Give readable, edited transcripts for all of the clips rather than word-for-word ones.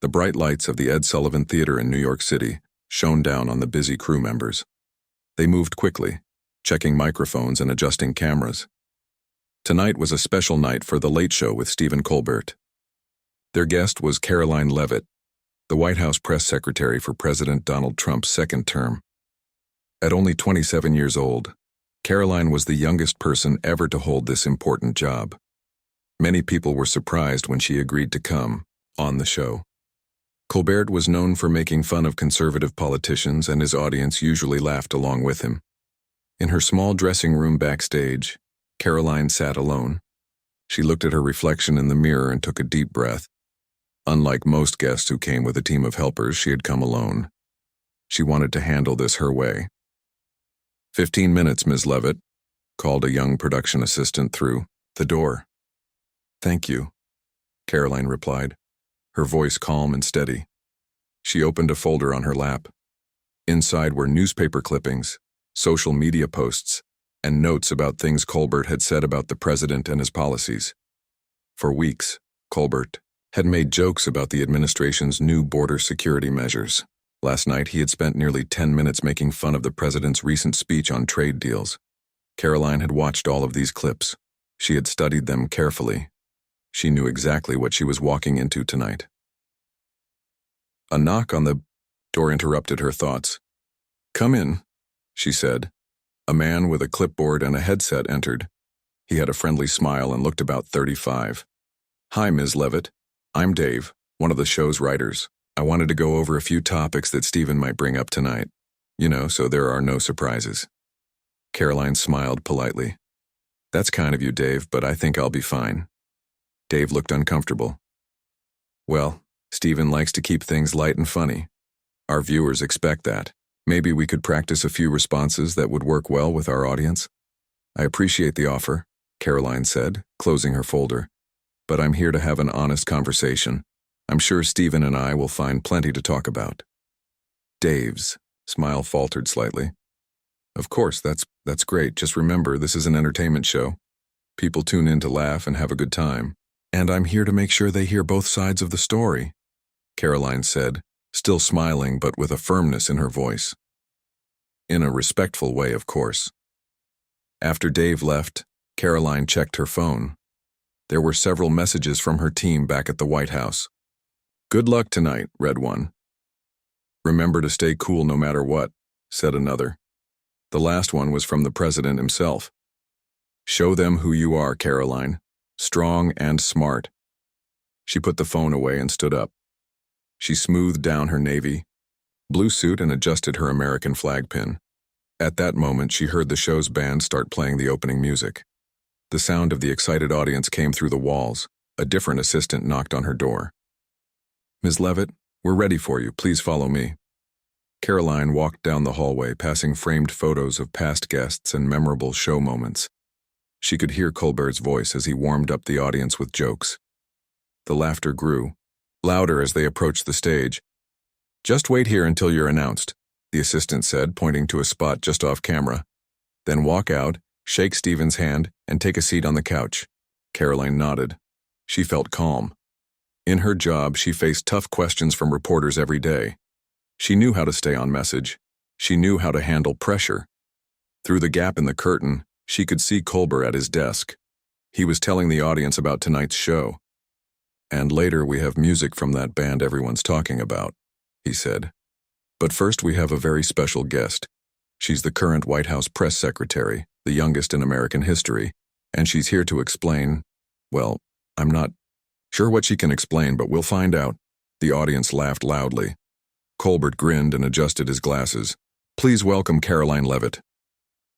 The bright lights of the Ed Sullivan Theater in New York City shone down on the busy crew members. They moved quickly, checking microphones and adjusting cameras. Tonight was a special night for The Late Show with Stephen Colbert. Their guest was Karoline Leavitt, the White House press secretary for President Donald Trump's second term. At only 27 years old, Karoline was the youngest person ever to hold this important job. Many people were surprised when she agreed to come on the show. Colbert was known for making fun of conservative politicians, and his audience usually laughed along with him. In her small dressing room backstage, Karoline sat alone. She looked at her reflection in the mirror and took a deep breath. Unlike most guests who came with a team of helpers, she had come alone. She wanted to handle this her way. 15 minutes, Ms. Leavitt, called a young production assistant through the door. Thank you, Karoline replied, her voice calm and steady. She opened a folder on her lap. Inside were newspaper clippings, social media posts, and notes about things Colbert had said about the president and his policies. For weeks, Colbert had made jokes about the administration's new border security measures. Last night, he had spent nearly 10 minutes making fun of the president's recent speech on trade deals. Karoline had watched all of these clips. She had studied them carefully. She knew exactly what she was walking into tonight. A knock on the door interrupted her thoughts. "Come in," she said. A man with a clipboard and a headset entered. He had a friendly smile and looked about 35. "Hi, Ms. Leavitt. I'm Dave, one of the show's writers. I wanted to go over a few topics that Stephen might bring up tonight. So there are no surprises." Karoline smiled politely. "That's kind of you, Dave, but I think I'll be fine." Dave looked uncomfortable. "Well, Stephen likes to keep things light and funny. Our viewers expect that. Maybe we could practice a few responses that would work well with our audience." "I appreciate the offer," Karoline said, closing her folder. "But I'm here to have an honest conversation. I'm sure Stephen and I will find plenty to talk about." Dave's smile faltered slightly. "Of course, that's great. Just remember, this is an entertainment show. People tune in to laugh and have a good time. And I'm here to make sure they hear both sides of the story," Karoline said, still smiling but with a firmness in her voice. In a respectful way, of course. After Dave left, Karoline checked her phone. There were several messages from her team back at the White House. "Good luck tonight," read one. "Remember to stay cool no matter what," said another. The last one was from the president himself. "Show them who you are, Karoline. Strong and smart." She put the phone away and stood up. She smoothed down her navy blue suit and adjusted her American flag pin. At that moment, she heard the show's band start playing the opening music. The sound of the excited audience came through the walls. A different assistant knocked on her door. "Ms. Leavitt, we're ready for you. Please follow me." Karoline walked down the hallway, passing framed photos of past guests and memorable show moments. She could hear Colbert's voice as he warmed up the audience with jokes. The laughter grew, louder as they approached the stage. "Just wait here until you're announced," the assistant said, pointing to a spot just off camera. "Then walk out, shake Stephen's hand, and take a seat on the couch." Karoline nodded. She felt calm. In her job, she faced tough questions from reporters every day. She knew how to stay on message. She knew how to handle pressure. Through the gap in the curtain, she could see Colbert at his desk. He was telling the audience about tonight's show. "And later we have music from that band everyone's talking about," he said. "But first we have a very special guest. She's the current White House press secretary, the youngest in American history, and she's here to explain, well, I'm not sure what she can explain, but we'll find out." The audience laughed loudly. Colbert grinned and adjusted his glasses. "Please welcome Karoline Leavitt."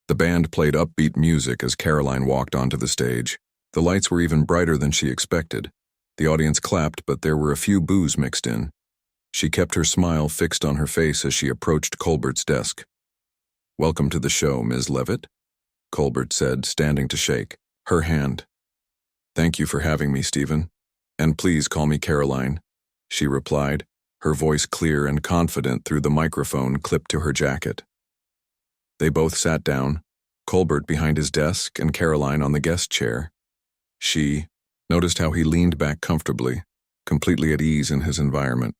The band played upbeat music as Karoline walked onto the stage. The lights were even brighter than she expected. The audience clapped, but there were a few boos mixed in. She kept her smile fixed on her face as she approached Colbert's desk. "Welcome to the show, Ms. Leavitt," Colbert said, standing to shake her hand. "Thank you for having me, Stephen. And please call me Karoline," she replied, her voice clear and confident through the microphone clipped to her jacket. They both sat down, Colbert behind his desk and Karoline on the guest chair. She noticed how he leaned back comfortably, completely at ease in his environment.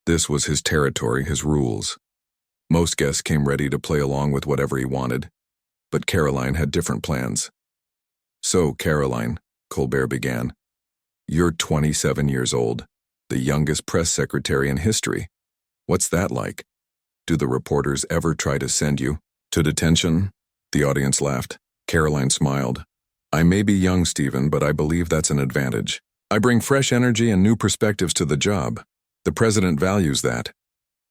This was his territory, his rules. Most guests came ready to play along with whatever he wanted, but Karoline had different plans. "So, Karoline," Colbert began, "you're 27 years old, the youngest press secretary in history. What's that like? Do the reporters ever try to send you to detention?" The audience laughed. Karoline smiled. "I may be young, Stephen, but I believe that's an advantage. I bring fresh energy and new perspectives to the job. The president values that."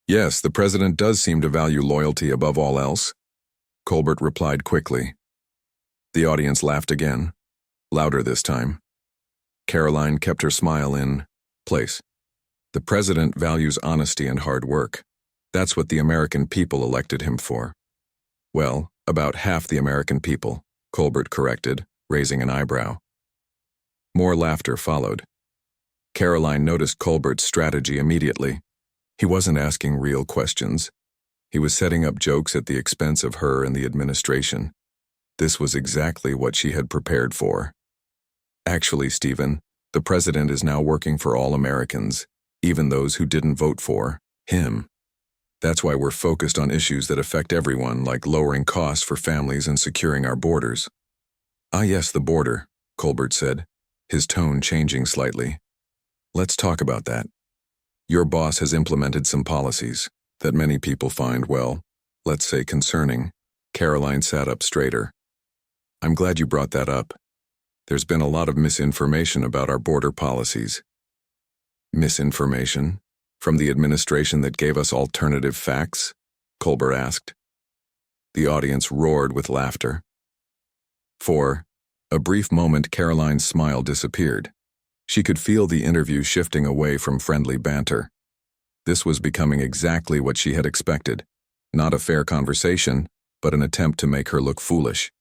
"Yes, the president does seem to value loyalty above all else," Colbert replied quickly. The audience laughed again, louder this time. Karoline kept her smile in place. "The president values honesty and hard work. That's what the American people elected him for." "Well, about half the American people," Colbert corrected, raising an eyebrow. More laughter followed. Karoline noticed Colbert's strategy immediately. He wasn't asking real questions. He was setting up jokes at the expense of her and the administration. This was exactly what she had prepared for. "Actually, Stephen, the president is now working for all Americans, even those who didn't vote for him. That's why we're focused on issues that affect everyone, like lowering costs for families and securing our borders." "Ah, yes, the border," Colbert said, his tone changing slightly. "Let's talk about that. Your boss has implemented some policies that many people find, well, let's say concerning." Karoline sat up straighter. "I'm glad you brought that up. There's been a lot of misinformation about our border policies." "Misinformation? From the administration that gave us alternative facts?" Colbert asked. The audience roared with laughter. For a brief moment, Karoline's smile disappeared. She could feel the interview shifting away from friendly banter. This was becoming exactly what she had expected. Not a fair conversation, but an attempt to make her look foolish.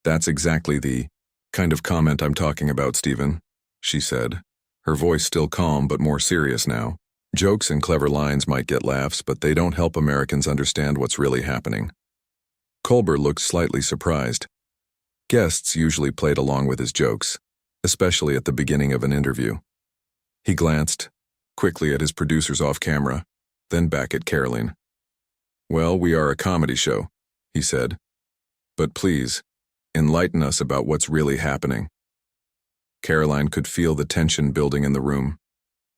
"That's exactly the kind of comment I'm talking about, Stephen," she said, her voice still calm but more serious now. "Jokes and clever lines might get laughs, but they don't help Americans understand what's really happening." Colbert looked slightly surprised. Guests usually played along with his jokes, especially at the beginning of an interview. He glanced quickly at his producers off camera, then back at Karoline. "Well, we are a comedy show," he said. "But please, enlighten us about what's really happening." Karoline could feel the tension building in the room.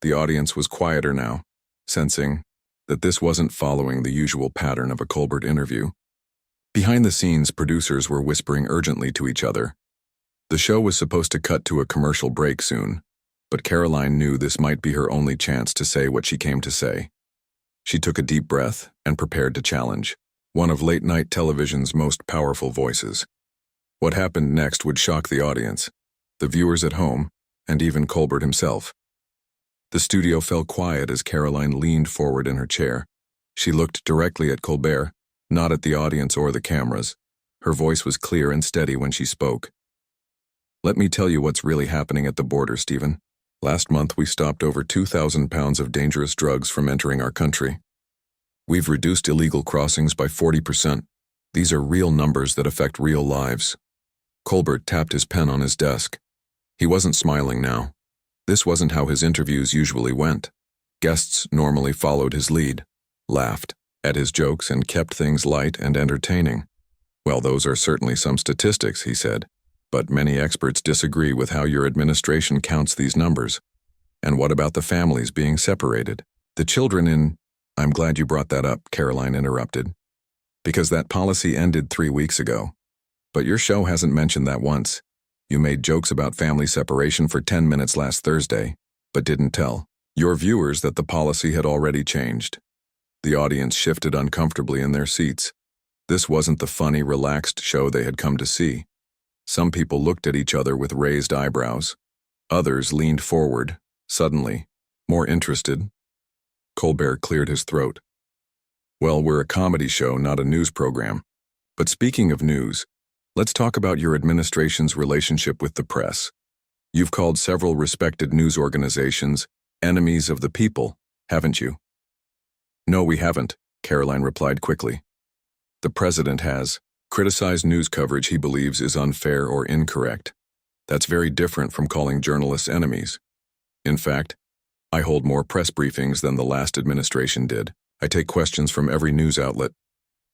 The audience was quieter now, sensing that this wasn't following the usual pattern of a Colbert interview. Behind the scenes, producers were whispering urgently to each other. The show was supposed to cut to a commercial break soon, but Karoline knew this might be her only chance to say what she came to say. She took a deep breath and prepared to challenge one of late-night television's most powerful voices. What happened next would shock the audience, the viewers at home, and even Colbert himself. The studio fell quiet as Karoline leaned forward in her chair. She looked directly at Colbert, not at the audience or the cameras. Her voice was clear and steady when she spoke. "Let me tell you what's really happening at the border, Stephen. Last month we stopped over 2,000 pounds of dangerous drugs from entering our country. We've reduced illegal crossings by 40%. These are real numbers that affect real lives." Colbert tapped his pen on his desk. He wasn't smiling now. This wasn't how his interviews usually went. Guests normally followed his lead, laughed at his jokes, and kept things light and entertaining. "Well, those are certainly some statistics," he said, "but many experts disagree with how your administration counts these numbers. And what about the families being separated? The children in—" "I'm glad you brought that up," Karoline interrupted, "because that policy ended 3 weeks ago. But your show hasn't mentioned that once. You made jokes about family separation for 10 minutes last Thursday, but didn't tell your viewers that the policy had already changed." The audience shifted uncomfortably in their seats. This wasn't the funny, relaxed show they had come to see. Some people looked at each other with raised eyebrows. Others leaned forward, suddenly, more interested. Colbert cleared his throat. "Well, we're a comedy show, not a news program. But speaking of news, let's talk about your administration's relationship with the press. You've called several respected news organizations enemies of the people, haven't you?" "No, we haven't," Karoline replied quickly. "The president has criticized news coverage he believes is unfair or incorrect. That's very different from calling journalists enemies. In fact, I hold more press briefings than the last administration did. I take questions from every news outlet,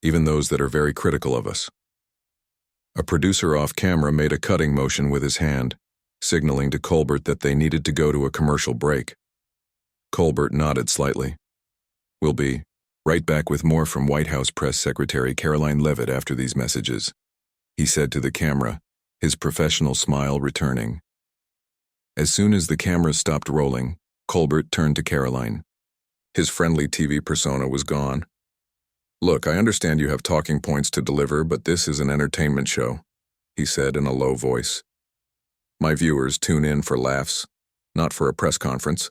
even those that are very critical of us." A producer off camera made a cutting motion with his hand, signaling to Colbert that they needed to go to a commercial break. Colbert nodded slightly. "We'll be right back with more from White House Press Secretary Karoline Leavitt after these messages," he said to the camera, his professional smile returning. As soon as the cameras stopped rolling, Colbert turned to Karoline. His friendly TV persona was gone. "Look, I understand you have talking points to deliver, but this is an entertainment show," he said in a low voice. "My viewers tune in for laughs, not for a press conference."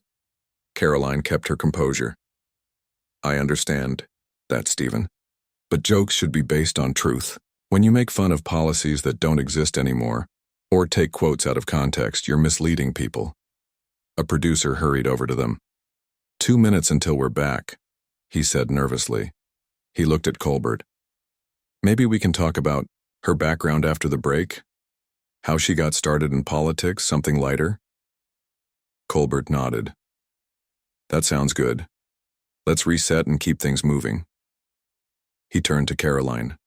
Karoline kept her composure. "I understand that, Stephen. But jokes should be based on truth. When you make fun of policies that don't exist anymore, or take quotes out of context, you're misleading people." A producer hurried over to them. "2 minutes until we're back," he said nervously. He looked at Colbert. "Maybe we can talk about her background after the break? How she got started in politics, something lighter?" Colbert nodded. "That sounds good. Let's reset and keep things moving." He turned to Karoline.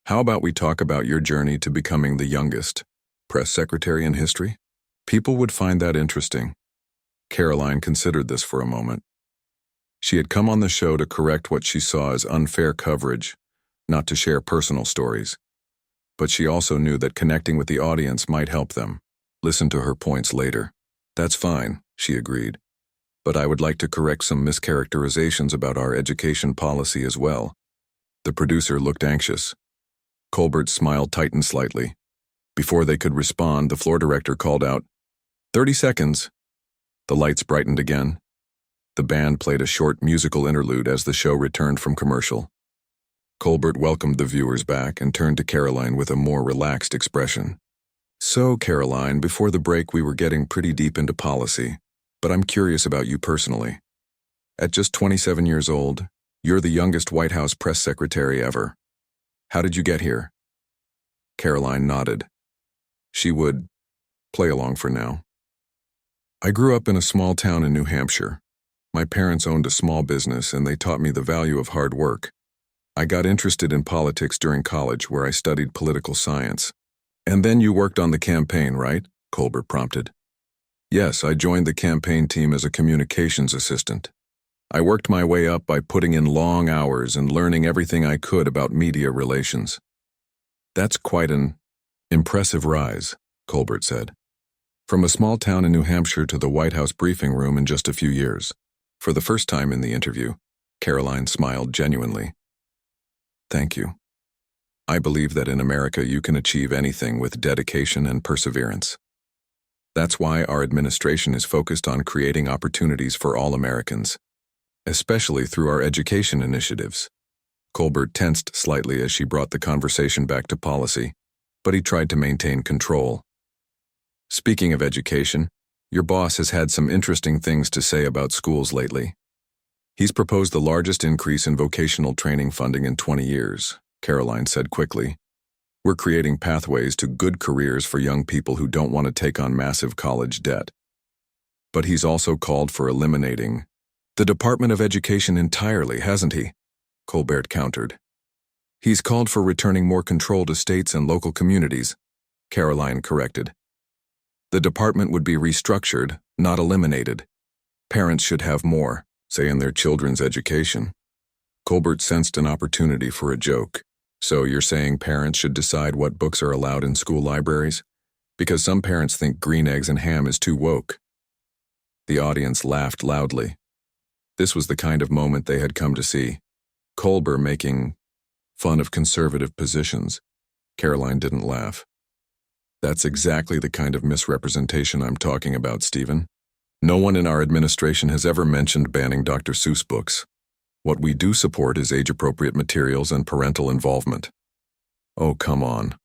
"How about we talk about your journey to becoming the youngest press secretary in history? People would find that interesting." Karoline considered this for a moment. She had come on the show to correct what she saw as unfair coverage, not to share personal stories. But she also knew that connecting with the audience might help them. Listen to her points later. "That's fine," she agreed. "But I would like to correct some mischaracterizations about our education policy as well." The producer looked anxious. Colbert's smile tightened slightly. Before they could respond, the floor director called out, "30 seconds." The lights brightened again. The band played a short musical interlude as the show returned from commercial. Colbert welcomed the viewers back and turned to Karoline with a more relaxed expression. "So, Karoline, before the break we were getting pretty deep into policy, but I'm curious about you personally. At just 27 years old, you're the youngest White House press secretary ever. How did you get here?" Karoline nodded. She would play along for now. "I grew up in a small town in New Hampshire. My parents owned a small business and they taught me the value of hard work. I got interested in politics during college where I studied political science." "And then you worked on the campaign, right?" Colbert prompted. "Yes, I joined the campaign team as a communications assistant. I worked my way up by putting in long hours and learning everything I could about media relations." "That's quite an impressive rise," Colbert said. "From a small town in New Hampshire to the White House briefing room in just a few years." For the first time in the interview, Karoline smiled genuinely. "Thank you. I believe that in America you can achieve anything with dedication and perseverance. That's why our administration is focused on creating opportunities for all Americans, especially through our education initiatives." Colbert tensed slightly as she brought the conversation back to policy, but he tried to maintain control. "Speaking of education, your boss has had some interesting things to say about schools lately. He's proposed the largest increase in vocational training funding in 20 years, Karoline said quickly. "We're creating pathways to good careers for young people who don't want to take on massive college debt." "But he's also called for eliminating the Department of Education entirely, hasn't he?" Colbert countered. "He's called for returning more control to states and local communities," Karoline corrected. "The department would be restructured, not eliminated. Parents should have more say in their children's education." Colbert sensed an opportunity for a joke. "So you're saying parents should decide what books are allowed in school libraries? Because some parents think green eggs and ham is too woke." The audience laughed loudly. This was the kind of moment they had come to see. Colbert making fun of conservative positions. Karoline didn't laugh. "That's exactly the kind of misrepresentation I'm talking about, Stephen. No one in our administration has ever mentioned banning Dr. Seuss books. What we do support is age-appropriate materials and parental involvement." "Oh, come on,"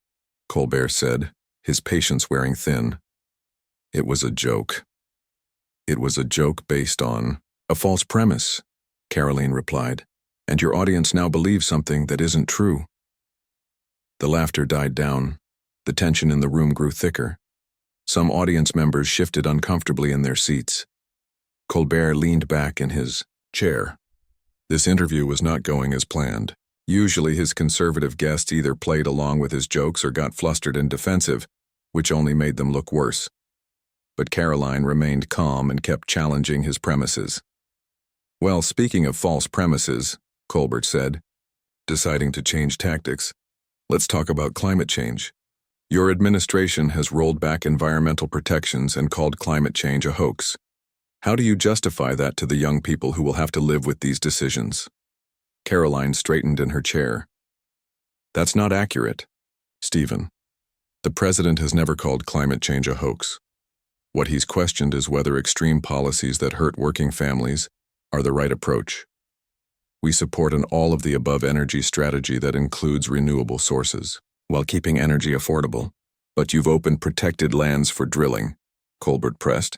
Colbert said, his patience wearing thin. "It was a joke." "It was a joke based on a false premise," Karoline replied, "and your audience now believes something that isn't true." The laughter died down. The tension in the room grew thicker. Some audience members shifted uncomfortably in their seats. Colbert leaned back in his chair. This interview was not going as planned. Usually his conservative guests either played along with his jokes or got flustered and defensive, which only made them look worse. But Karoline remained calm and kept challenging his premises. "Well, speaking of false premises," Colbert said, deciding to change tactics, "let's talk about climate change. Your administration has rolled back environmental protections and called climate change a hoax. How do you justify that to the young people who will have to live with these decisions?" Karoline straightened in her chair. "That's not accurate, Stephen. The president has never called climate change a hoax. What he's questioned is whether extreme policies that hurt working families are the right approach. We support an all-of-the-above energy strategy that includes renewable sources, while keeping energy affordable. But you've opened protected lands for drilling," Colbert pressed.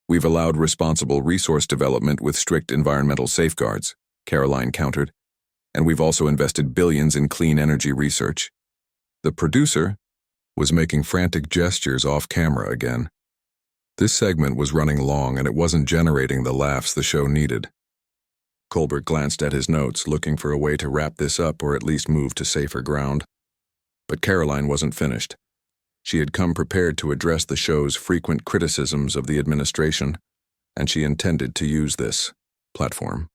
"We've allowed responsible resource development with strict environmental safeguards," Karoline countered. "And we've also invested billions in clean energy research." The producer was making frantic gestures off camera again. This segment was running long and it wasn't generating the laughs the show needed. Colbert glanced at his notes, looking for a way to wrap this up or at least move to safer ground. But Karoline wasn't finished. She had come prepared to address the show's frequent criticisms of the administration, and she intended to use this platform.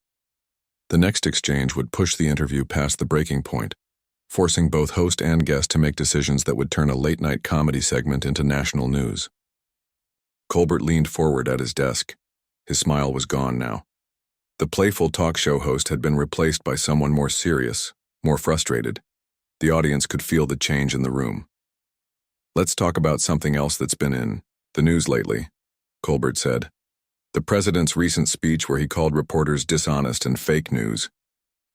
The next exchange would push the interview past the breaking point, forcing both host and guest to make decisions that would turn a late-night comedy segment into national news. Colbert leaned forward at his desk. His smile was gone now. The playful talk show host had been replaced by someone more serious, more frustrated. The audience could feel the change in the room. "Let's talk about something else that's been in the news lately," Colbert said. "The president's recent speech where he called reporters dishonest and fake news.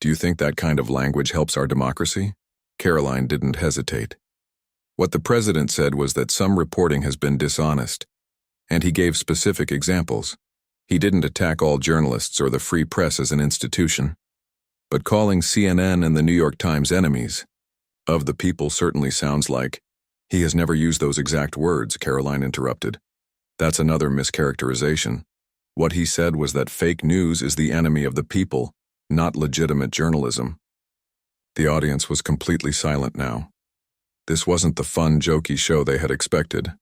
Do you think that kind of language helps our democracy?" Karoline didn't hesitate. "What the president said was that some reporting has been dishonest, and he gave specific examples. He didn't attack all journalists or the free press as an institution. But calling CNN and the New York Times enemies of the people certainly sounds like—" "He has never used those exact words," Karoline interrupted. "That's another mischaracterization. What he said was that fake news is the enemy of the people, not legitimate journalism." The audience was completely silent now. This wasn't the fun, jokey show they had expected.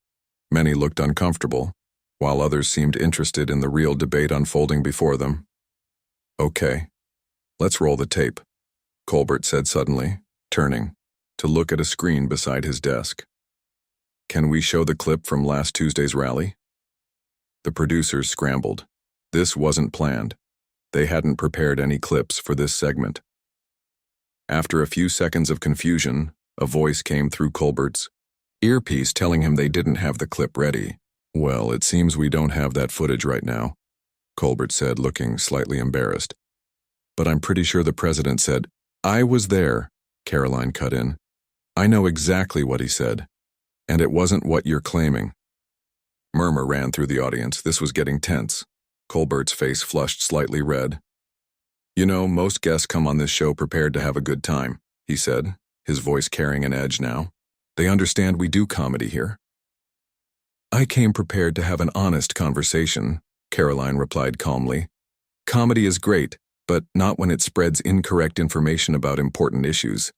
Many looked uncomfortable, while others seemed interested in the real debate unfolding before them. "Okay, let's roll the tape," Colbert said suddenly, turning to look at a screen beside his desk. "Can we show the clip from last Tuesday's rally?" The producers scrambled. This wasn't planned. They hadn't prepared any clips for this segment. After a few seconds of confusion, a voice came through Colbert's earpiece telling him they didn't have the clip ready. "Well, it seems we don't have that footage right now," Colbert said, looking slightly embarrassed. "But I'm pretty sure the president said—" "I was there," Karoline cut in. "I know exactly what he said. And it wasn't what you're claiming." Murmur ran through the audience. This was getting tense. Colbert's face flushed slightly red. "You know, most guests come on this show prepared to have a good time," he said, his voice carrying an edge now. "They understand we do comedy here." "I came prepared to have an honest conversation," Karoline replied calmly. "Comedy is great, but not when it spreads incorrect information about important issues."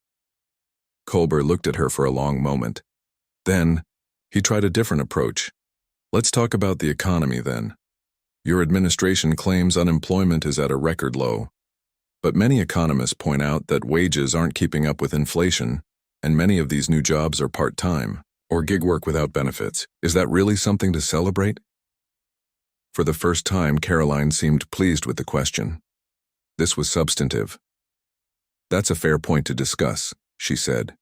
Colbert looked at her for a long moment. Then, he tried a different approach. "Let's talk about the economy then. Your administration claims unemployment is at a record low. But many economists point out that wages aren't keeping up with inflation, and many of these new jobs are part-time, or gig work without benefits. Is that really something to celebrate?" For the first time, Karoline seemed pleased with the question. This was substantive. "That's a fair point to discuss," she said.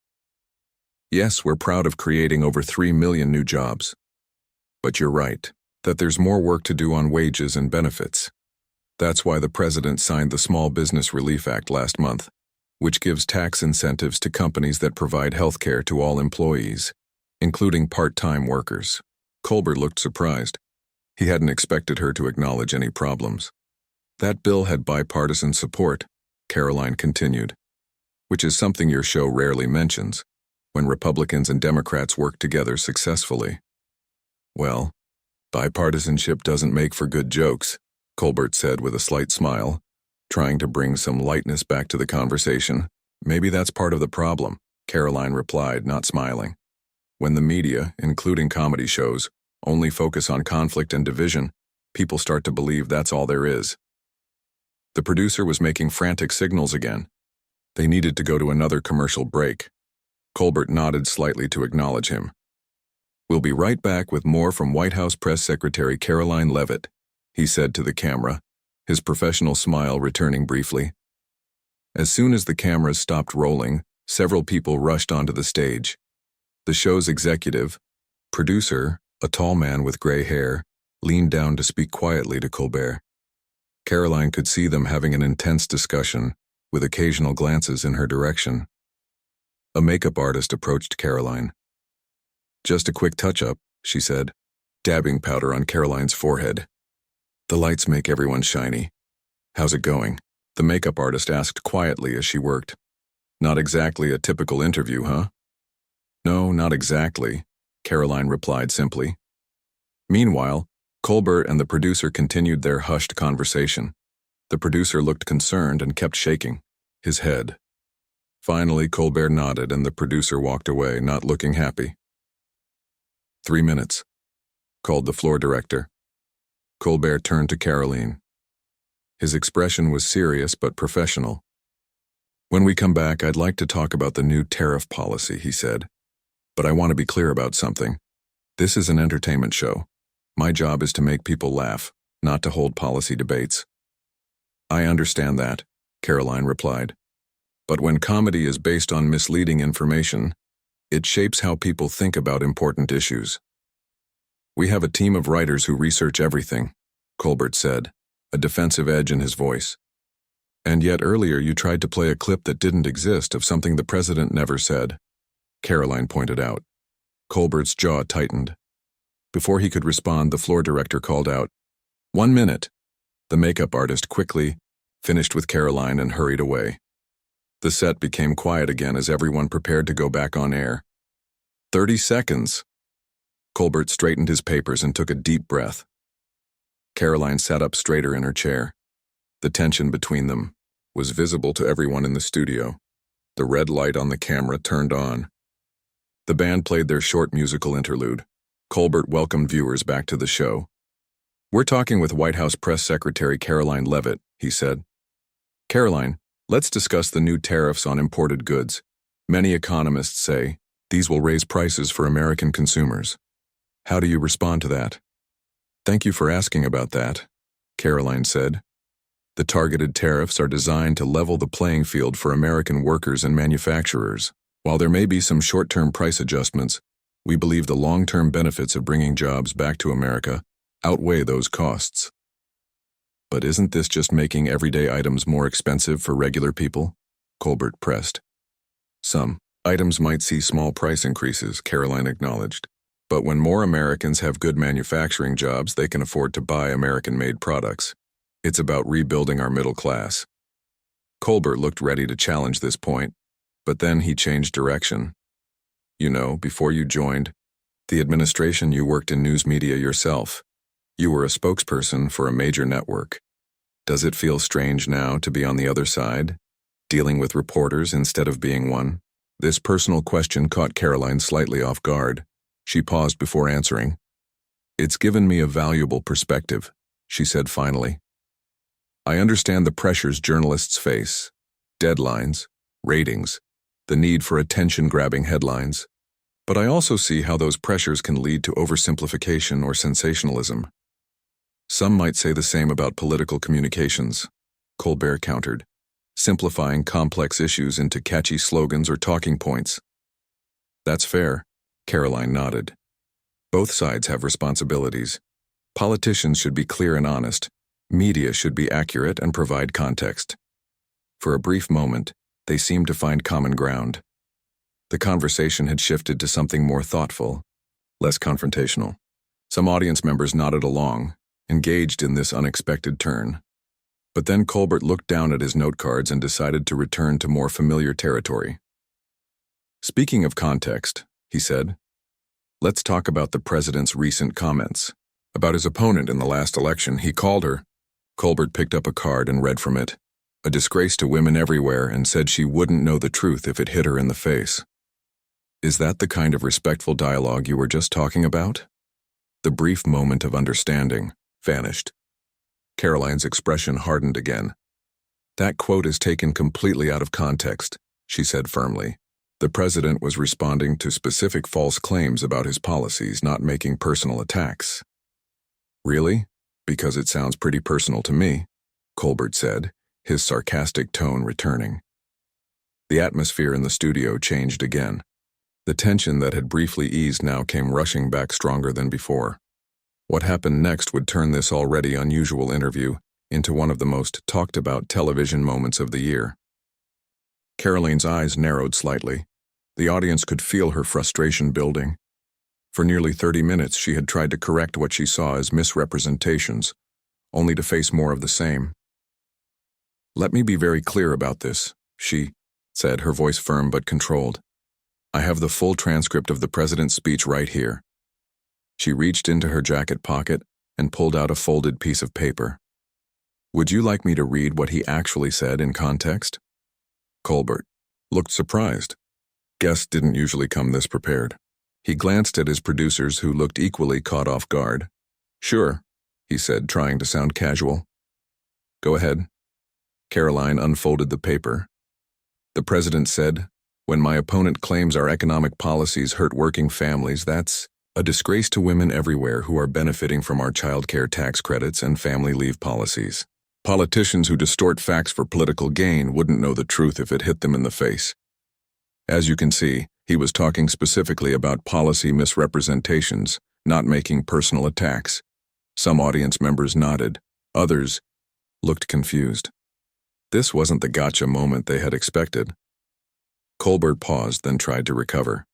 "Yes, we're proud of creating over 3 million new jobs. But you're right, that there's more work to do on wages and benefits. That's why the president signed the Small Business Relief Act last month, which gives tax incentives to companies that provide health care to all employees, including part-time workers." Colbert looked surprised. He hadn't expected her to acknowledge any problems. "That bill had bipartisan support," Karoline continued, "which is something your show rarely mentions, when Republicans and Democrats work together successfully." "Well, bipartisanship doesn't make for good jokes," Colbert said with a slight smile, trying to bring some lightness back to the conversation. Maybe that's part of the problem, Karoline replied, not smiling. When the media, including comedy shows, only focus on conflict and division, people start to believe that's all there is. The producer was making frantic signals again. They needed to go to another commercial break. Colbert nodded slightly to acknowledge him. "We'll be right back with more from White House Press Secretary Karoline Leavitt," he said to the camera, his professional smile returning briefly. As soon as the cameras stopped rolling, several people rushed onto the stage. The show's executive, producer, a tall man with gray hair, leaned down to speak quietly to Colbert. Karoline could see them having an intense discussion, with occasional glances in her direction. A makeup artist approached Karoline. "Just a quick touch-up," she said, dabbing powder on Karoline's forehead. "The lights make everyone shiny. How's it going?" The makeup artist asked quietly as she worked. "Not exactly a typical interview, huh?" "No, not exactly," Karoline replied simply. Meanwhile, Colbert and the producer continued their hushed conversation. The producer looked concerned and kept shaking his head. Finally, Colbert nodded and the producer walked away, not looking happy. 3 minutes, called the floor director. Colbert turned to Karoline. His expression was serious but professional. "When we come back, I'd like to talk about the new tariff policy," he said. "But I want to be clear about something. This is an entertainment show. My job is to make people laugh, not to hold policy debates." "I understand that," Karoline replied. "But when comedy is based on misleading information, it shapes how people think about important issues." "We have a team of writers who research everything," Colbert said, a defensive edge in his voice. "And yet earlier you tried to play a clip that didn't exist of something the president never said," Karoline pointed out. Colbert's jaw tightened. Before he could respond, the floor director called out, "1 minute." The makeup artist quickly finished with Karoline and hurried away. The set became quiet again as everyone prepared to go back on air. 30 seconds. Colbert straightened his papers and took a deep breath. Karoline sat up straighter in her chair. The tension between them was visible to everyone in the studio. The red light on the camera turned on. The band played their short musical interlude. Colbert welcomed viewers back to the show. "We're talking with White House Press Secretary Karoline Leavitt," he said. "Karoline, let's discuss the new tariffs on imported goods. Many economists say these will raise prices for American consumers. How do you respond to that?" "Thank you for asking about that," Karoline said. "The targeted tariffs are designed to level the playing field for American workers and manufacturers. While there may be some short-term price adjustments, we believe the long-term benefits of bringing jobs back to America outweigh those costs." "But isn't this just making everyday items more expensive for regular people?" Colbert pressed. "Some items might see small price increases," Karoline acknowledged. "But when more Americans have good manufacturing jobs, they can afford to buy American-made products. It's about rebuilding our middle class." Colbert looked ready to challenge this point, but then he changed direction. "You know, before you joined the administration, you worked in news media yourself. You were a spokesperson for a major network. Does it feel strange now to be on the other side, dealing with reporters instead of being one?" This personal question caught Karoline slightly off guard. She paused before answering. "It's given me a valuable perspective," she said finally. "I understand the pressures journalists face: deadlines, ratings, the need for attention-grabbing headlines. But I also see how those pressures can lead to oversimplification or sensationalism." "Some might say the same about political communications," Colbert countered, "simplifying complex issues into catchy slogans or talking points." "That's fair," Karoline nodded. "Both sides have responsibilities. Politicians should be clear and honest. Media should be accurate and provide context." For a brief moment, they seemed to find common ground. The conversation had shifted to something more thoughtful, less confrontational. Some audience members nodded along, engaged in this unexpected turn. But then Colbert looked down at his note cards and decided to return to more familiar territory. "Speaking of context," he said, "let's talk about the president's recent comments. About his opponent in the last election. He called her Colbert picked up a card and read from it. A disgrace to women everywhere, and said she wouldn't know the truth if it hit her in the face. Is that the kind of respectful dialogue you were just talking about? The brief moment of understanding vanished. Karoline's expression hardened again. That quote is taken completely out of context, she said firmly. The president was responding to specific false claims about his policies, not making personal attacks. Really? Because it sounds pretty personal to me, Colbert said, his sarcastic tone returning. The atmosphere in the studio changed again. The tension that had briefly eased now came rushing back stronger than before. What happened next would turn this already unusual interview into one of the most talked-about television moments of the year. Karoline's eyes narrowed slightly. The audience could feel her frustration building. For nearly 30 minutes she had tried to correct what she saw as misrepresentations, only to face more of the same. "Let me be very clear about this," she said, her voice firm but controlled. "I have the full transcript of the president's speech right here." She reached into her jacket pocket and pulled out a folded piece of paper. "Would you like me to read what he actually said in context?" Colbert looked surprised. Guests didn't usually come this prepared. He glanced at his producers, who looked equally caught off guard. "Sure," he said, trying to sound casual. "Go ahead." Karoline unfolded the paper. The president said, "When my opponent claims our economic policies hurt working families, that's a disgrace to women everywhere who are benefiting from our child care tax credits and family leave policies. Politicians who distort facts for political gain wouldn't know the truth if it hit them in the face." As you can see, he was talking specifically about policy misrepresentations, not making personal attacks. Some audience members nodded. Others looked confused. This wasn't the gotcha moment they had expected. Colbert paused, then tried to recover.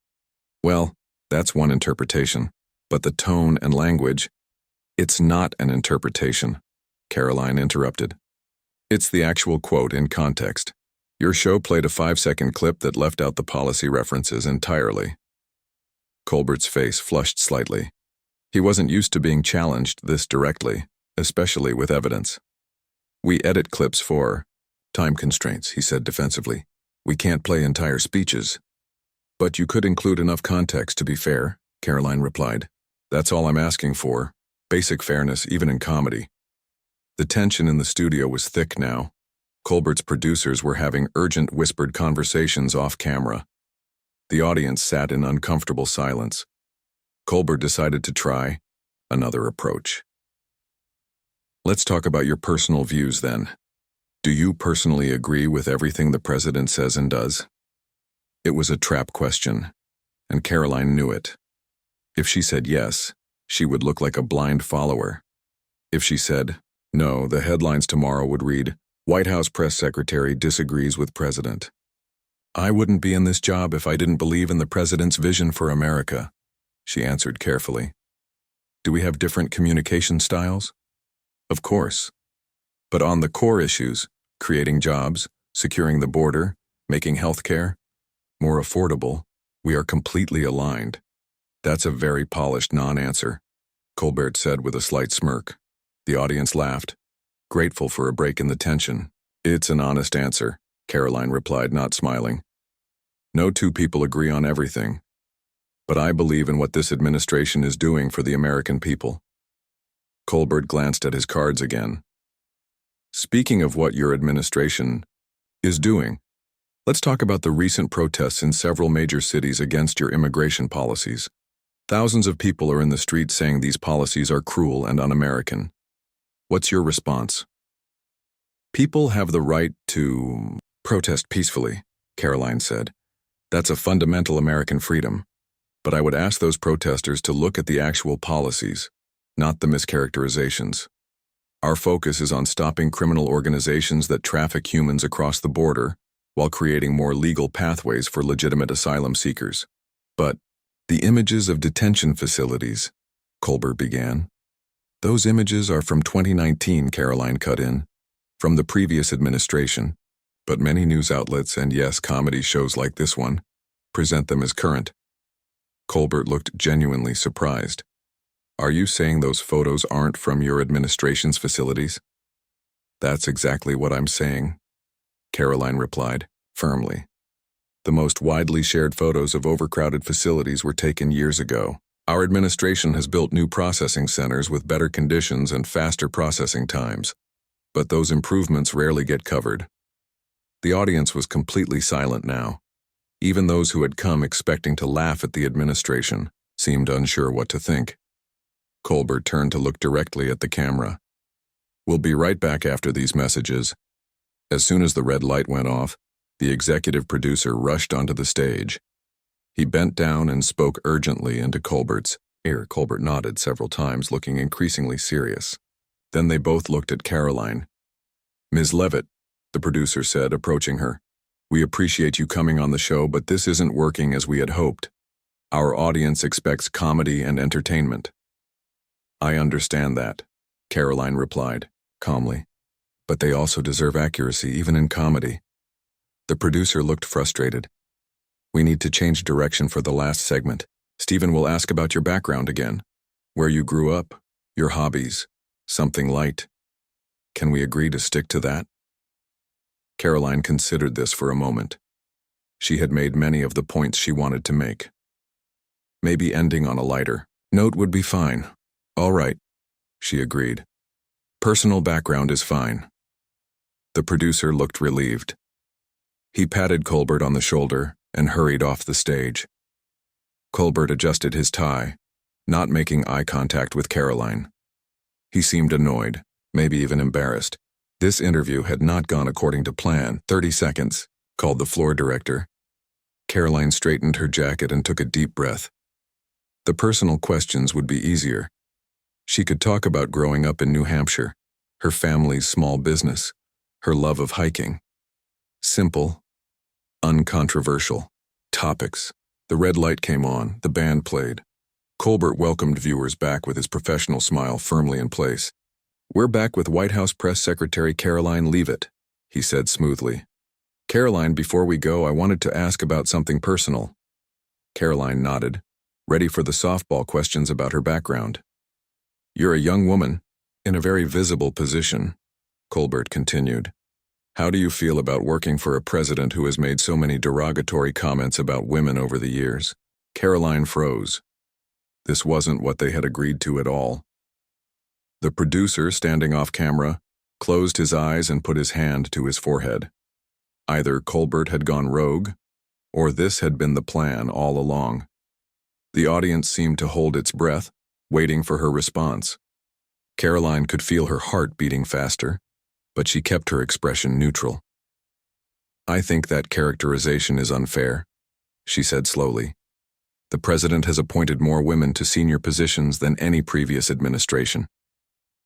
"Well, that's one interpretation. But the tone and language—" "It's not an interpretation," Karoline interrupted. "It's the actual quote in context. Your show played a 5-second clip that left out the policy references entirely." Colbert's face flushed slightly. He wasn't used to being challenged this directly, especially with evidence. "We edit clips for time constraints," he said defensively. "We can't play entire speeches." "But you could include enough context to be fair," Karoline replied. "That's all I'm asking for. Basic fairness, even in comedy." The tension in the studio was thick now. Colbert's producers were having urgent whispered conversations off camera. The audience sat in uncomfortable silence. Colbert decided to try another approach. "Let's talk about your personal views then. Do you personally agree with everything the president says and does?" It was a trap question, and Karoline knew it. If she said yes, she would look like a blind follower. If she said no, the headlines tomorrow would read, "White House Press Secretary disagrees with President." "I wouldn't be in this job if I didn't believe in the president's vision for America," she answered carefully. "Do we have different communication styles?" "Of course. But on the core issues, creating jobs, securing the border, making healthcare more affordable, we are completely aligned." "That's a very polished non-answer," Colbert said with a slight smirk. The audience laughed, grateful for a break in the tension. "It's an honest answer," Karoline replied, not smiling. "No two people agree on everything. But I believe in what this administration is doing for the American people." Colbert glanced at his cards again. "Speaking of what your administration is doing, let's talk about the recent protests in several major cities against your immigration policies. Thousands of people are in the streets saying these policies are cruel and un-American. What's your response?" "People have the right to protest peacefully," Karoline said. "That's a fundamental American freedom. But I would ask those protesters to look at the actual policies, not the mischaracterizations. Our focus is on stopping criminal organizations that traffic humans across the border while creating more legal pathways for legitimate asylum seekers." "But the images of detention facilities," Colbert began. "Those images are from 2019, Karoline cut in, from the previous administration. But many news outlets, and yes, comedy shows like this one, present them as current." Colbert looked genuinely surprised. "Are you saying those photos aren't from your administration's facilities?" That's exactly what I'm saying, Karoline replied, firmly. The most widely shared photos of overcrowded facilities were taken years ago. Our administration has built new processing centers with better conditions and faster processing times, but those improvements rarely get covered. The audience was completely silent now. Even those who had come expecting to laugh at the administration seemed unsure what to think. Colbert turned to look directly at the camera. We'll be right back after these messages. As soon as the red light went off, the executive producer rushed onto the stage. He bent down and spoke urgently into Colbert's ear. Colbert nodded several times, looking increasingly serious. Then they both looked at Karoline. Ms. Leavitt, the producer said, approaching her. We appreciate you coming on the show, but this isn't working as we had hoped. Our audience expects comedy and entertainment. I understand that, Karoline replied, calmly. But they also deserve accuracy, even in comedy. The producer looked frustrated. We need to change direction for the last segment. Stephen will ask about your background again. Where you grew up, your hobbies, something light. Can we agree to stick to that? Karoline considered this for a moment. She had made many of the points she wanted to make. Maybe ending on a lighter note would be fine. All right, she agreed. Personal background is fine. The producer looked relieved. He patted Colbert on the shoulder and hurried off the stage. Colbert adjusted his tie, not making eye contact with Karoline. He seemed annoyed, maybe even embarrassed. This interview had not gone according to plan. 30 seconds, called the floor director. Karoline straightened her jacket and took a deep breath. The personal questions would be easier. She could talk about growing up in New Hampshire, her family's small business, her love of hiking. Simple, uncontroversial topics. The red light came on, the band played. Colbert welcomed viewers back with his professional smile firmly in place. We're back with White House Press Secretary Karoline Leavitt, he said smoothly. Karoline, before we go, I wanted to ask about something personal. Karoline nodded, ready for the softball questions about her background. You're a young woman, in a very visible position, Colbert continued. How do you feel about working for a president who has made so many derogatory comments about women over the years? Karoline froze. This wasn't what they had agreed to at all. The producer, standing off camera, closed his eyes and put his hand to his forehead. Either Colbert had gone rogue, or this had been the plan all along. The audience seemed to hold its breath, waiting for her response. Karoline could feel her heart beating faster, but she kept her expression neutral. I think that characterization is unfair, she said slowly. The president has appointed more women to senior positions than any previous administration.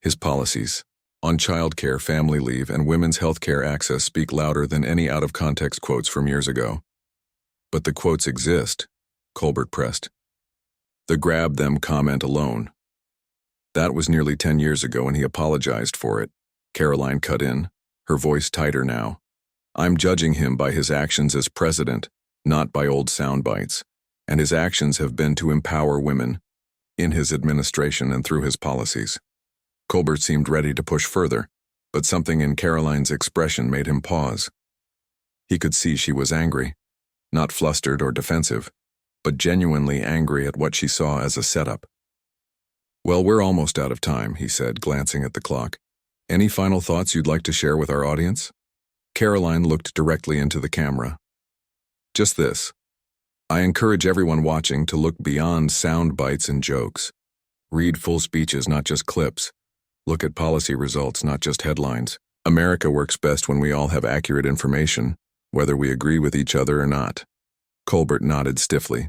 His policies on childcare, family leave, and women's health care access speak louder than any out-of-context quotes from years ago. But the quotes exist, Colbert pressed. The grab them comment alone. That was nearly 10 years ago and he apologized for it. Karoline cut in, her voice tighter now. I'm judging him by his actions as president, not by old sound bites, and his actions have been to empower women, in his administration and through his policies. Colbert seemed ready to push further, but something in Karoline's expression made him pause. He could see she was angry, not flustered or defensive, but genuinely angry at what she saw as a setup. Well, we're almost out of time, he said, glancing at the clock. Any final thoughts you'd like to share with our audience? Karoline looked directly into the camera. Just this. I encourage everyone watching to look beyond sound bites and jokes. Read full speeches, not just clips. Look at policy results, not just headlines. America works best when we all have accurate information, whether we agree with each other or not. Colbert nodded stiffly.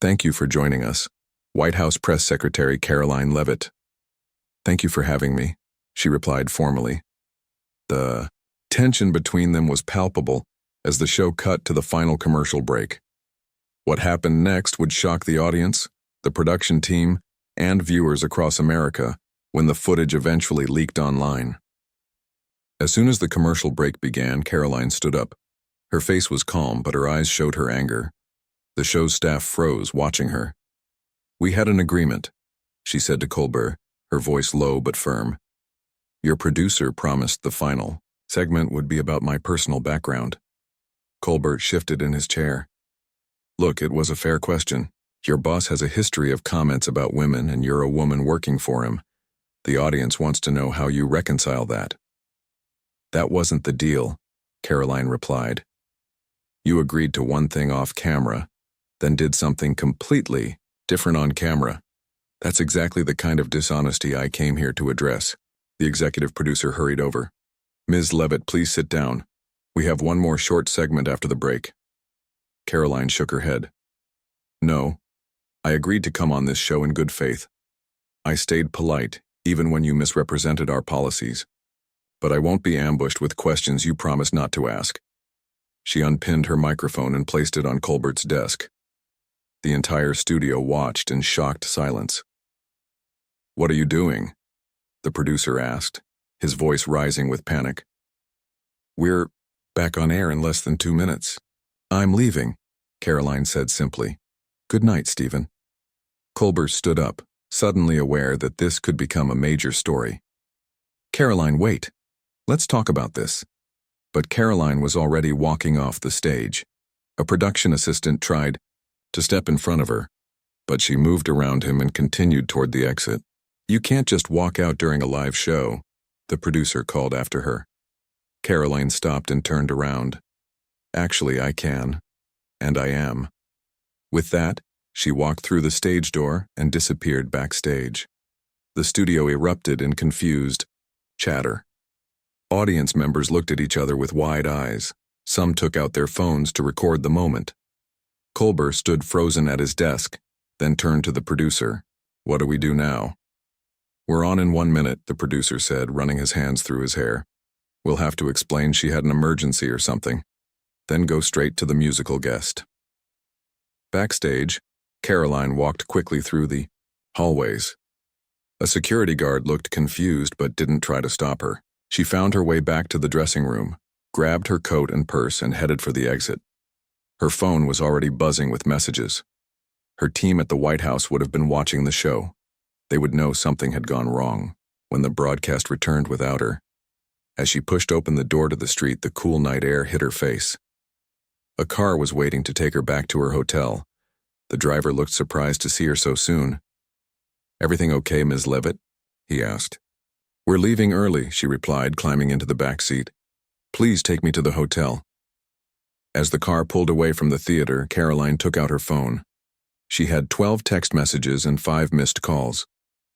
Thank you for joining us, White House Press Secretary Karoline Leavitt. Thank you for having me, she replied formally. The tension between them was palpable as the show cut to the final commercial break. What happened next would shock the audience, the production team, and viewers across America when the footage eventually leaked online. As soon as the commercial break began, Karoline stood up. Her face was calm, but her eyes showed her anger. The show's staff froze, watching her. We had an agreement, she said to Colbert, her voice low but firm. Your producer promised the final segment would be about my personal background. Colbert shifted in his chair. Look, it was a fair question. Your boss has a history of comments about women and you're a woman working for him. The audience wants to know how you reconcile that. That wasn't the deal, Karoline replied. You agreed to one thing off camera, then did something completely different on camera. That's exactly the kind of dishonesty I came here to address. The executive producer hurried over. Ms. Leavitt, please sit down. We have one more short segment after the break. Karoline shook her head. No, I agreed to come on this show in good faith. I stayed polite, even when you misrepresented our policies. But I won't be ambushed with questions you promised not to ask. She unpinned her microphone and placed it on Colbert's desk. The entire studio watched in shocked silence. What are you doing? The producer asked, his voice rising with panic. We're back on air in less than 2 minutes. I'm leaving, Karoline said simply. Good night, Stephen. Colbert stood up, suddenly aware that this could become a major story. Karoline, wait. Let's talk about this. But Karoline was already walking off the stage. A production assistant tried to step in front of her, but she moved around him and continued toward the exit. You can't just walk out during a live show, the producer called after her. Karoline stopped and turned around. Actually, I can, and I am. With that, she walked through the stage door and disappeared backstage. The studio erupted in confused chatter. Audience members looked at each other with wide eyes. Some took out their phones to record the moment. Colbert stood frozen at his desk, then turned to the producer. What do we do now? We're on in 1 minute, the producer said, running his hands through his hair. We'll have to explain she had an emergency or something, then go straight to the musical guest. Backstage, Karoline walked quickly through the hallways. A security guard looked confused but didn't try to stop her. She found her way back to the dressing room, grabbed her coat and purse and headed for the exit. Her phone was already buzzing with messages. Her team at the White House would have been watching the show. They would know something had gone wrong when the broadcast returned without her. As she pushed open the door to the street, the cool night air hit her face. A car was waiting to take her back to her hotel. The driver looked surprised to see her so soon. Everything okay, Ms. Leavitt? He asked. We're leaving early, she replied, climbing into the back seat. Please take me to the hotel. As the car pulled away from the theater, Karoline took out her phone. She had 12 text messages and 5 missed calls.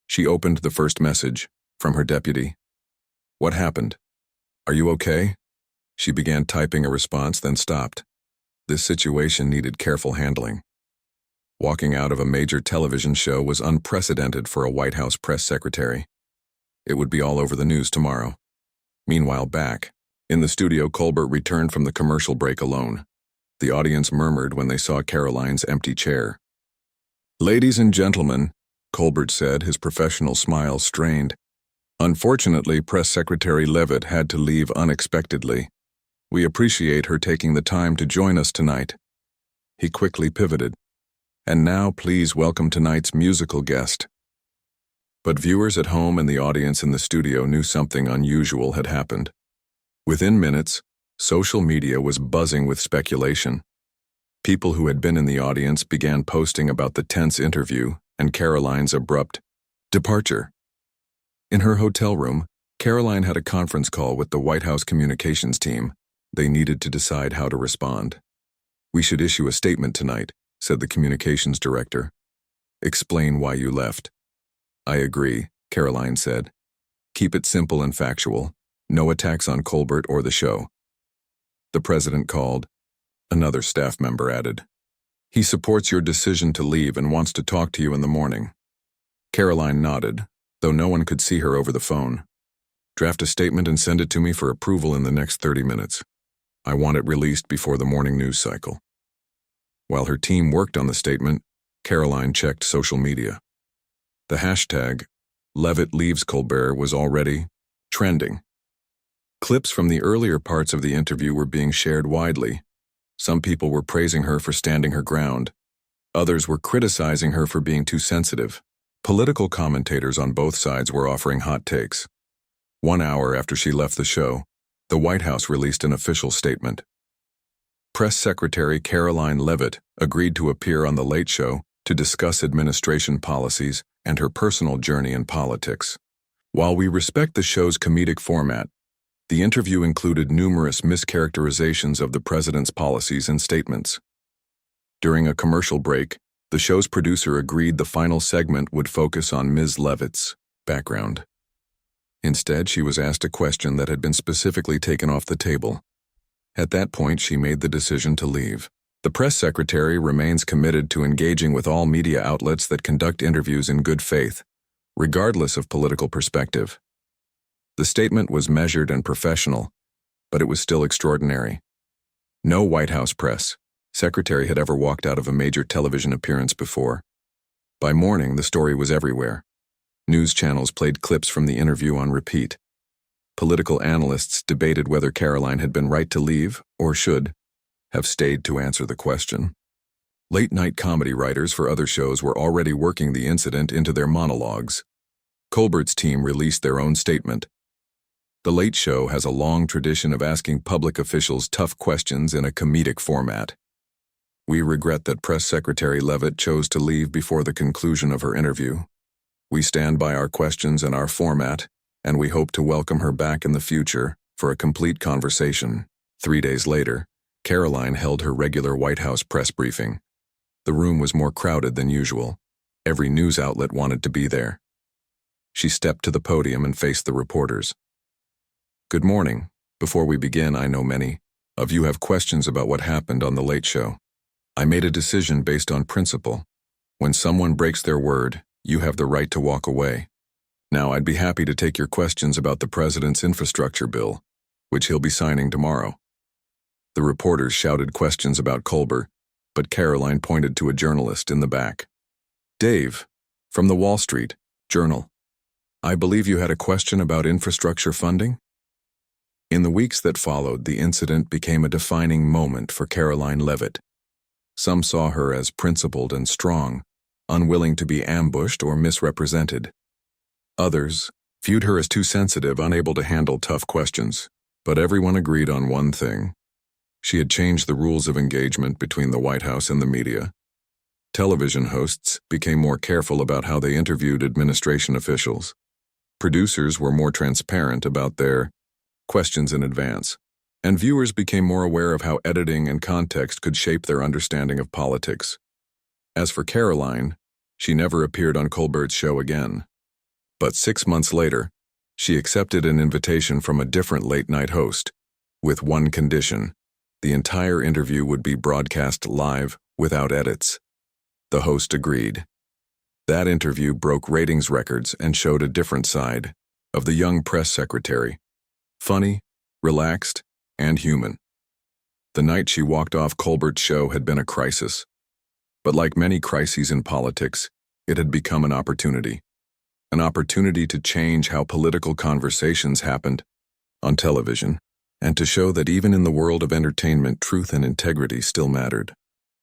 She opened the first message, from her deputy. What happened? Are you okay? She began typing a response, then stopped. This situation needed careful handling. Walking out of a major television show was unprecedented for a White House press secretary. It would be all over the news tomorrow. Meanwhile, back in the studio, Colbert returned from the commercial break alone. The audience murmured when they saw Karoline's empty chair. Ladies and gentlemen, Colbert said, his professional smile strained. Unfortunately, Press Secretary Leavitt had to leave unexpectedly. We appreciate her taking the time to join us tonight. He quickly pivoted. And now, please welcome tonight's musical guest. But viewers at home and the audience in the studio knew something unusual had happened. Within minutes, social media was buzzing with speculation. People who had been in the audience began posting about the tense interview and Karoline's abrupt departure. In her hotel room, Karoline had a conference call with the White House communications team. They needed to decide how to respond. We should issue a statement tonight, said the communications director. Explain why you left. I agree, Karoline said. Keep it simple and factual. No attacks on Colbert or the show. The president called. Another staff member added. He supports your decision to leave and wants to talk to you in the morning. Karoline nodded, though no one could see her over the phone. Draft a statement and send it to me for approval in the next 30 minutes. I want it released before the morning news cycle. While her team worked on the statement, Karoline checked social media. The hashtag, Leavitt Leaves Colbert, was already trending. Clips from the earlier parts of the interview were being shared widely. Some people were praising her for standing her ground. Others were criticizing her for being too sensitive. Political commentators on both sides were offering hot takes. 1 hour after she left the show, the White House released an official statement. Press Secretary Karoline Leavitt agreed to appear on The Late Show to discuss administration policies and her personal journey in politics. While we respect the show's comedic format, the interview included numerous mischaracterizations of the president's policies and statements. During a commercial break, the show's producer agreed the final segment would focus on Ms. Leavitt's background. Instead, she was asked a question that had been specifically taken off the table. At that point, she made the decision to leave. The press secretary remains committed to engaging with all media outlets that conduct interviews in good faith, regardless of political perspective. The statement was measured and professional, but it was still extraordinary. No White House press secretary had ever walked out of a major television appearance before. By morning, the story was everywhere. News channels played clips from the interview on repeat. Political analysts debated whether Karoline had been right to leave or should have stayed to answer the question. Late-night comedy writers for other shows were already working the incident into their monologues. Colbert's team released their own statement. The Late Show has a long tradition of asking public officials tough questions in a comedic format. We regret that Press Secretary Leavitt chose to leave before the conclusion of her interview. We stand by our questions and our format, and we hope to welcome her back in the future for a complete conversation. 3 days later, Karoline held her regular White House press briefing. The room was more crowded than usual. Every news outlet wanted to be there. She stepped to the podium and faced the reporters. Good morning. Before we begin, I know many of you have questions about what happened on The Late Show. I made a decision based on principle. When someone breaks their word, you have the right to walk away. Now, I'd be happy to take your questions about the president's infrastructure bill, which he'll be signing tomorrow. The reporters shouted questions about Colbert, but Karoline pointed to a journalist in the back. Dave, from the Wall Street Journal. I believe you had a question about infrastructure funding? In the weeks that followed, the incident became a defining moment for Karoline Leavitt. Some saw her as principled and strong, unwilling to be ambushed or misrepresented. Others viewed her as too sensitive, unable to handle tough questions. But everyone agreed on one thing. She had changed the rules of engagement between the White House and the media. Television hosts became more careful about how they interviewed administration officials. Producers were more transparent about their questions in advance, and viewers became more aware of how editing and context could shape their understanding of politics. As for Karoline, she never appeared on Colbert's show again. But 6 months later, she accepted an invitation from a different late-night host, with one condition: the entire interview would be broadcast live without edits. The host agreed. That interview broke ratings records and showed a different side of the young press secretary. Funny, relaxed, and human. The night she walked off Colbert's show had been a crisis. But like many crises in politics, it had become an opportunity. An opportunity to change how political conversations happened on television, and to show that even in the world of entertainment, truth and integrity still mattered.